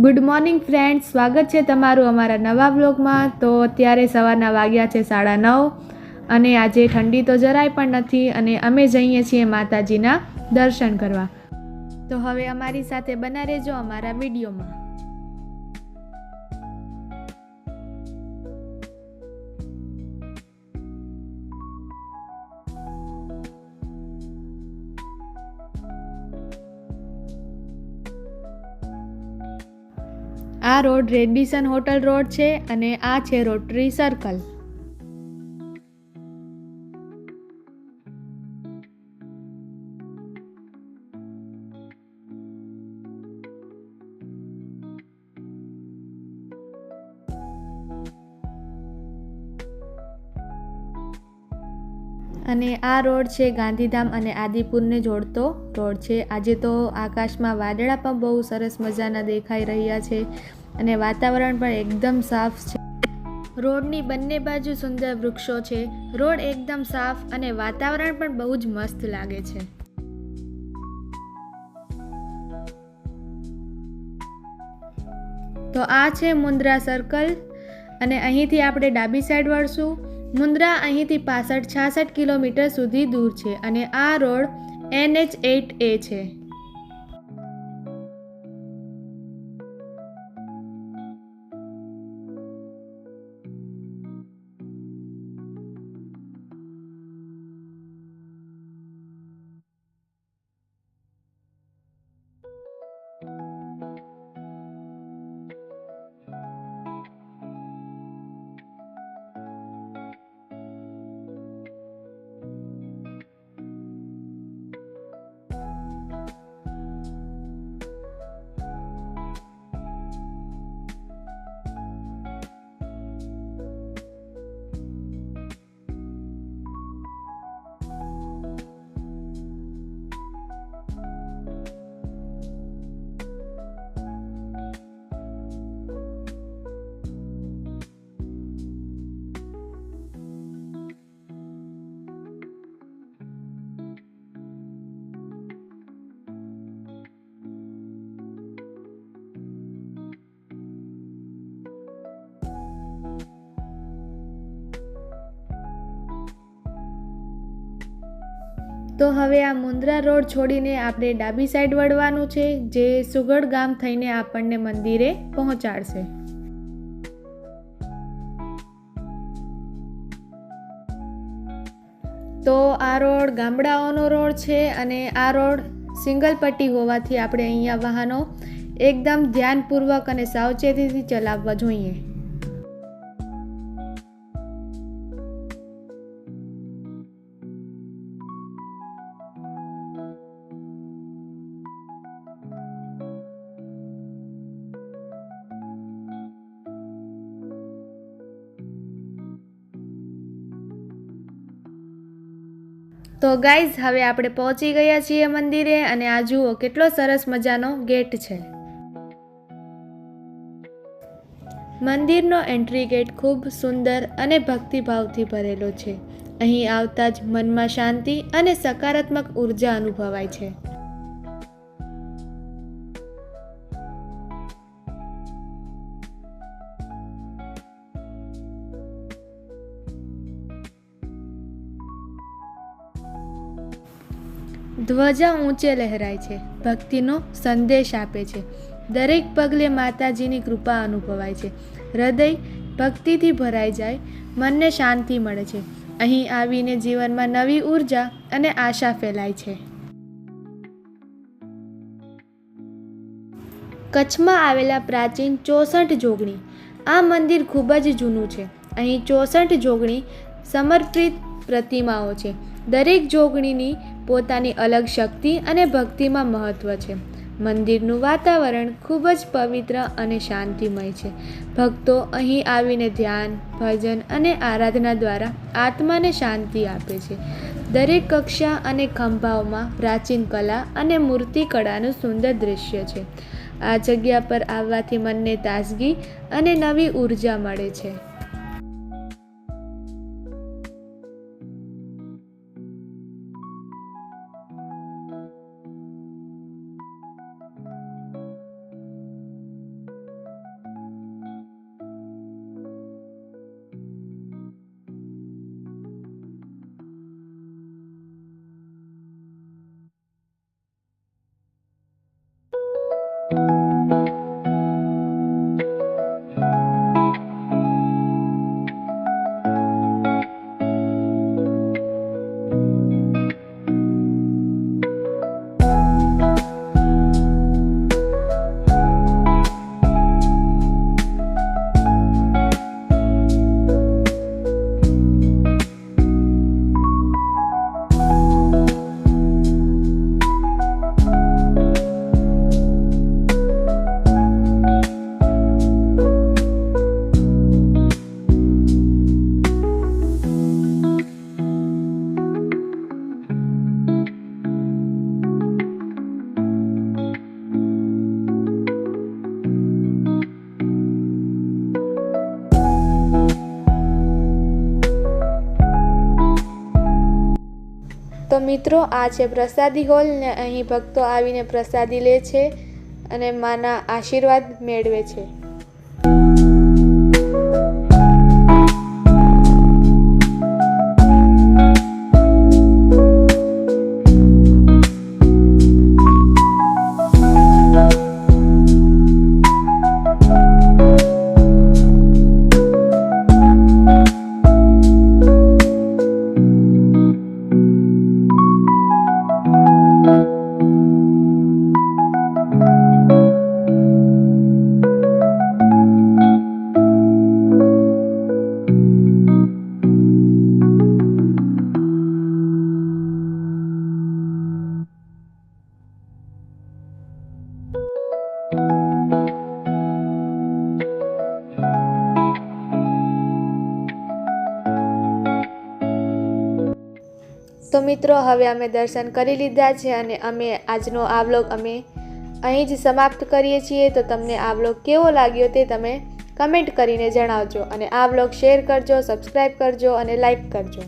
Good morning friends, સ્વાગત છે તમારું અમારા નવા બ્લોગમાં। તો અત્યારે સવારના વાગ્યા છે 9:30 અને આજે ઠંડી તો જરાય પણ નથી અને અમે જઈએ છીએ માતાજીના દર્શન કરવા। તો હવે અમારી સાથે બના રહેજો અમારા વિડીયોમાં। આ રોડ રેડિસન હોટલ રોડ છે અને આ છે રોટરી સર્કલ। અને આ રોડ છે ગાંધીધામ અને આદિપુરને જોડતો રોડ છે। આજે તો આકાશમાં વાદળા પણ બહુ સરસ મજાના દેખાઈ રહ્યા છે અને વાતાવરણ પણ એકદમ સાફ છે। રોડની બંને બાજુ સુંદર વૃક્ષો છે। રોડ એકદમ સાફ અને વાતાવરણ પણ બહુ જ મસ્ત લાગે છે। તો આ છે મુન્દ્રા સર્કલ અને અહીંથી આપણે ડાબી સાઈડ વળશું। મુન્દ્રા અહીંથી 65-66 કિલોમીટર સુધી દૂર છે અને આ રોડ NH8A છે। તો હવે આ મુન્દ્રા રોડ છોડીને આપણે ડાબી સાઈડ વળવાનું છે, જે સુગડ ગામ થઈને આપણને મંદિરે પહોંચાડશે। તો આ રોડ ગામડાઓનો રોડ છે અને આ રોડ સિંગલ પટ્ટી હોવાથી આપણે અહીંયા વાહનો એકદમ ધ્યાનપૂર્વક અને સાવચેતીથી ચલાવવા જોઈએ। તો ગાઈઝ, હવે આપણે પહોંચી ગયા છીએ મંદિરે અને આ જુઓ કેટલો સરસ મજાનો ગેટ છે। મંદિરનો એન્ટ્રી ગેટ ખૂબ સુંદર અને ભક્તિભાવથી ભરેલો છે। અહીં આવતા જ મનમાં શાંતિ અને સકારાત્મક ઉર્જા અનુભવાય છે। ધ્વજા ઊંચે લહેરાય છે, ભક્તિનો સંદેશ આપે છે। દરેક પગલે માતાજીની કૃપા અનુભવાય છે। હૃદય ભક્તિથી ભરાઈ જાય, મનને શાંતિ મળે છે। અહીં આવીને જીવનમાં નવી ઉર્જા અને આશા ફેલાય છે। કચ્છમાં આવેલા પ્રાચીન 64 જોગણી। આ મંદિર ખૂબ જ જૂનું છે। અહીં 64 જોગણી સમર્પિત પ્રતિમાઓ છે। દરેક જોગણીની પોતાની અલગ શક્તિ અને ભક્તિમાં મહત્વ છે। મંદિરનું વાતાવરણ ખૂબ જ પવિત્ર અને શાંતિમય છે। ભક્તો અહીં આવીને ધ્યાન, ભજન અને આરાધના દ્વારા આત્માને શાંતિ આપે છે। દરેક કક્ષા અને ખંભાઓમાં પ્રાચીન કલા અને મૂર્તિકળાનું સુંદર દૃશ્ય છે। આ જગ્યા પર આવવાથી મનને તાજગી અને નવી ઉર્જા મળે છે। તો મિત્રો આ છે પ્રસાદી હોલ ને અહીં ભક્તો આવીને પ્રસાદી લે છે અને માના આશીર્વાદ મેળવે છે. તો મિત્રો હવે અમે દર્શન કરી લીધા છે અને અમે આજનો આ વ્લોગ અમે અહીં જ સમાપ્ત કરીએ છીએ. તો તમને આ વ્લોગ કેવો લાગ્યો તે તમે કમેન્ટ કરીને જણાવજો અને આ વ્લોગ શેર કરજો, સબસ્ક્રાઈબ કરજો અને લાઈક કરજો.